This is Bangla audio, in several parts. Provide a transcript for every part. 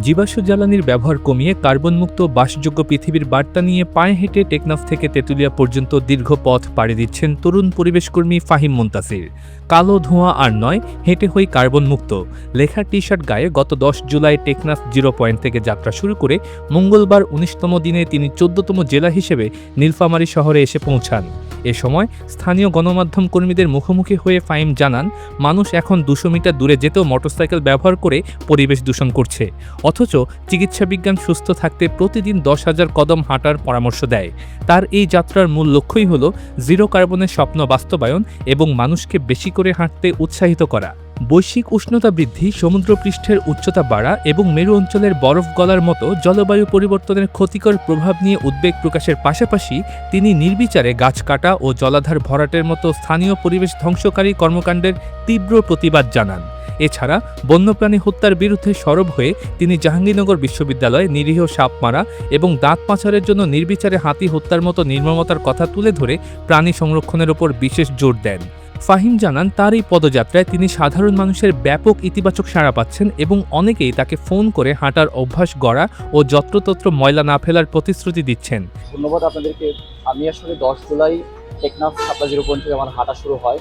জীবাশ্ম জ্বালানির ব্যবহার কমিয়ে কার্বনমুক্ত বাসযোগ্য পৃথিবীর বার্তা নিয়ে পায়ে হেঁটে টেকনাফ থেকে তেঁতুলিয়া পর্যন্ত দীর্ঘ পথ পাড়ি দিচ্ছেন তরুণ পরিবেশকর্মী ফাহিম মুনতাসির। কালো ধোঁয়া আর নয়, হেঁটে হই কার্বনমুক্ত লেখা টি-শার্ট গায়ে গত ১০ জুলাই টেকনাফ জিরো পয়েন্ট থেকে যাত্রা শুরু করে মঙ্গলবার ১৯তম দিনে তিনি ১৪তম জেলা হিসেবে নীলফামারী শহরে এসে পৌঁছান। এ সময় স্থানীয় গণমাধ্যম কর্মীদের মুখোমুখি হয়ে ফাহিম জানান, মানুষ এখন ২০০ মিটার দূরে যেতেও মোটরসাইকেল ব্যবহার করে পরিবেশ দূষণ করছে, অথচ চিকিৎসা বিজ্ঞান সুস্থ থাকতে প্রতিদিন ১০,০০০ কদম হাঁটার পরামর্শ দেয়। তার এই যাত্রার মূল লক্ষ্যই হল জিরো কার্বনের স্বপ্ন বাস্তবায়ন এবং মানুষকে বেশি করে হাঁটতে উৎসাহিত করা। বৈশ্বিক উষ্ণতা বৃদ্ধি, সমুদ্রপৃষ্ঠের উচ্চতা বাড়া এবং মেরু অঞ্চলের বরফ গলার মতো জলবায়ু পরিবর্তনের ক্ষতিকর প্রভাব নিয়ে উদ্বেগ প্রকাশের পাশাপাশি তিনি নির্বিচারে গাছ কাটা ও জলাধার ভরাটের মতো স্থানীয় পরিবেশ ধ্বংসকারী কর্মকাণ্ডের তীব্র প্রতিবাদ জানান। এছাড়া বন্যপ্রাণী হত্যার বিরুদ্ধে সরব হয়ে তিনি জাহাঙ্গীরনগর বিশ্ববিদ্যালয়ে নিরীহ সাপ মারা এবং দাঁত পাচারের জন্য নির্বিচারে হাতি হত্যার মতো নির্মমতার কথা তুলে ধরে প্রাণী সংরক্ষণের ওপর বিশেষ জোর দেন। ফাহিম জানান, তার এই পদযাত্রায় তিনি সাধারণ মানুষের ব্যাপক ইতিবাচক সাড়া পাচ্ছেন এবং অনেকেই তাকে ফোন করে হাঁটার অভ্যাস গড়া ও যত্রতত্র ময়লা না ফেলার প্রতিশ্রুতি দিচ্ছেন। ধন্যবাদ আপনাদেরকে। আমি আসলে ১০ জুলাই টেকনাফ সাপলা জিরো পয়েন্ট থেকে আমার হাঁটা শুরু হয়।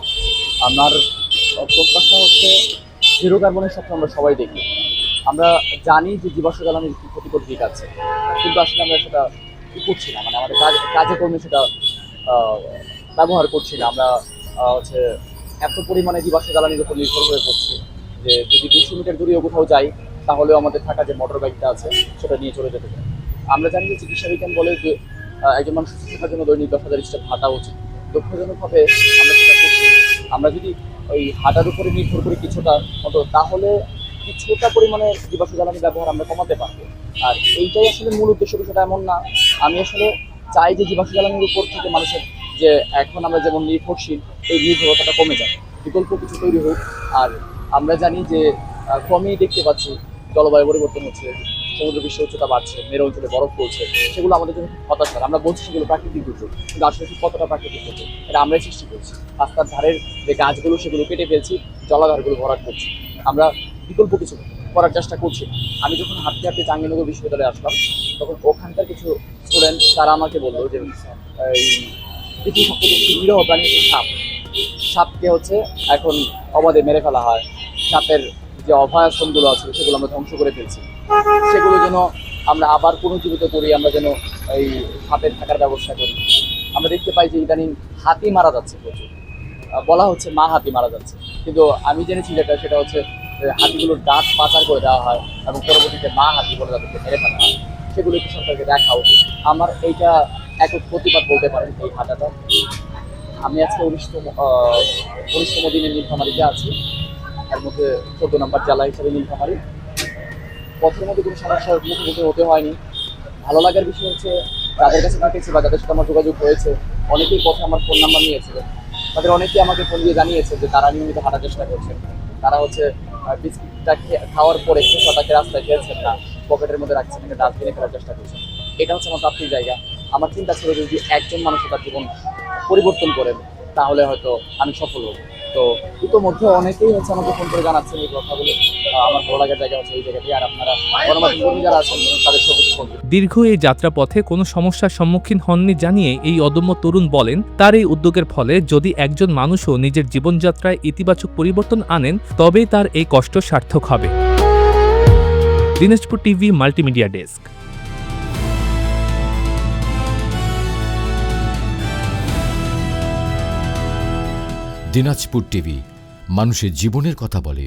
আমার প্রত্যাশা হচ্ছে জিরো কার্বনের স্বপ্ন আমরা সবাই দেখি। আমরা জানি যে জীবাশ্ম জ্বালানির কি ক্ষতিকর দিক আছে, কিন্তু আসলে আমরা সেটা করছি না, মানে আমাদের কাজে কর্মে সেটা ব্যবহার করছি না। আমরা হচ্ছে এত পরিমাণে জীবাশ্ম জ্বালানির উপর নির্ভর হয়ে পড়ছি যে যদি ২০০ মিটার দূরেও কোথাও যাই তাহলেও আমাদের থাকা যে মোটর বাইকটা আছে সেটা নিয়ে চলে যেতে চাই। আমরা জানি যে চিকিৎসা বিজ্ঞান বলে যে একজন মানুষ সুস্থ থাকার জন্য দৈনিক ১০,০০০ স্টেপ হাঁটা উচিত। দুঃখজনকভাবে আমরা সেটা করছি। আমরা যদি ওই হাঁটার উপরে নির্ভর করি কিছুটা মতো, তাহলে কিছুটা পরিমাণে জীবাশ্ম জ্বালানি ব্যবহার আমরা কমাতে পারবো। আর এইটাই আসলে মূল উদ্দেশ্য, বিষয়টা এমন না। আমি আসলে চাই যে জীবাশ্ম জ্বালানির উপর থেকে মানুষের যে এখন আমরা যেমন নির্ভরশীল, এই নির্ভরতাটা কমে যায়, বিকল্প কিছু তৈরি হোক। আর আমরা জানি যে ক্রমেই দেখতে পাচ্ছি জলবায়ু পরিবর্তন হচ্ছে, সমুদ্র পৃষ্ঠের উচ্চতা বাড়ছে, মেরু অঞ্চলে বরফ পড়ছে, সেগুলো আমাদের জন্য হতাশার। আমরা বলছি সেগুলো প্রাকৃতিক দুর্যোগ, কিন্তু আসলে ঠিক কতটা প্রাকৃতিক দুর্যোগ এটা আমরাই সৃষ্টি করছি। রাস্তার ধারের যে গাছগুলো সেগুলো কেটে ফেলছি, জলাধারগুলো ভরাট করছি। আমরা বিকল্প কিছু করার চেষ্টা করছি। আমি যখন হাঁটতে হাঁটতে জাহাঙ্গীরনগর বিশ্ববিদ্যালয়ে আসলাম, তখন ওখানকার কিছু স্টুডেন্ট তারা আমাকে বললো যে এই পৃথিবীর সবথেকে নিরীহ প্রাণী হচ্ছে সাপ। সাপকে হচ্ছে এখন অবাধে মেরে ফেলা হয়। সাপের যে অভয়াশ্রমগুলো আছে সেগুলো আমরা ধ্বংস করে ফেলছি। সেগুলো যেন আমরা আবার পুনর্জীবিত করি, আমরা যেন এই সাপের থাকার ব্যবস্থা করি। আমরা দেখতে পাই যে ইদানিং হাতি মারা যাচ্ছে প্রচুর, বলা হচ্ছে মা হাতি মারা যাচ্ছে, কিন্তু আমি জেনেছি সেটা হচ্ছে হাতিগুলোর দাঁত পাচার করে দেওয়া হয় এবং পরবর্তীতে মা হাতি বলে তাদেরকে মেরে ফেলা হয়। সেগুলো একটু সরকারকে দেখা উচিত। আমার এইটা এক প্রতিবাদ বলতে পারেন এই হাঁটাটা। আমি আজকে ১৯তম দিনে নীলফামারীতে আছি, এর মধ্যে ১৪ নম্বর জেলা হিসেবে নীলফামারী। পথের মধ্যে কোনো সমস্যার মুখোমুখি হতে হয়নি। ভালো লাগার বিষয় হচ্ছে যাদের কাছে থেকেছি বা যাদের সাথে আমার যোগাযোগ হয়েছে, অনেকেই পথে আমার ফোন নাম্বার নিয়েছিলেন। তাদের অনেকেই আমাকে ফোন দিয়ে জানিয়েছে যে তারা নিয়মিত হাঁটার চেষ্টা করছেন। তারা হচ্ছে বিস্কিটটা খাওয়ার পরে খোসাটাকে রাস্তায় খেয়েছেন না, পকেটের মধ্যে রাখছেন, একটা ডাস্টবিনে ফেলার চেষ্টা করছেন। এটা হচ্ছে আমার প্রাপ্তির জায়গা। আমার চিন্তা ছিল যদি একজন মানুষ তার জীবন পরিবর্তন করেন তাহলে হয়তো আমি সফল হব। তো ইতোমধ্যে অনেকেই হচ্ছে আমাকে ফোন করে জানাচ্ছেন এই কথাগুলো। আমার ভালো লাগার জায়গা হচ্ছে এই জায়গাটি। আর আপনারা গণমাধ্যম কর্মী যারা আছেন তাদের সবুজ ফোন। দীর্ঘ এই যাত্রাপথে কোনো সমস্যার সম্মুখীন হননি জানিয়ে এই অদম্য তরুণ বলেন, তার এই উদ্যোগের ফলে যদি একজন মানুষও নিজের জীবনযাত্রায় ইতিবাচক পরিবর্তন আনেন, তবেই তার এই কষ্ট সার্থক হবে। Dinajpur TV multimedia desk. Dinajpur TV, মানুষের জীবনের কথা বলে।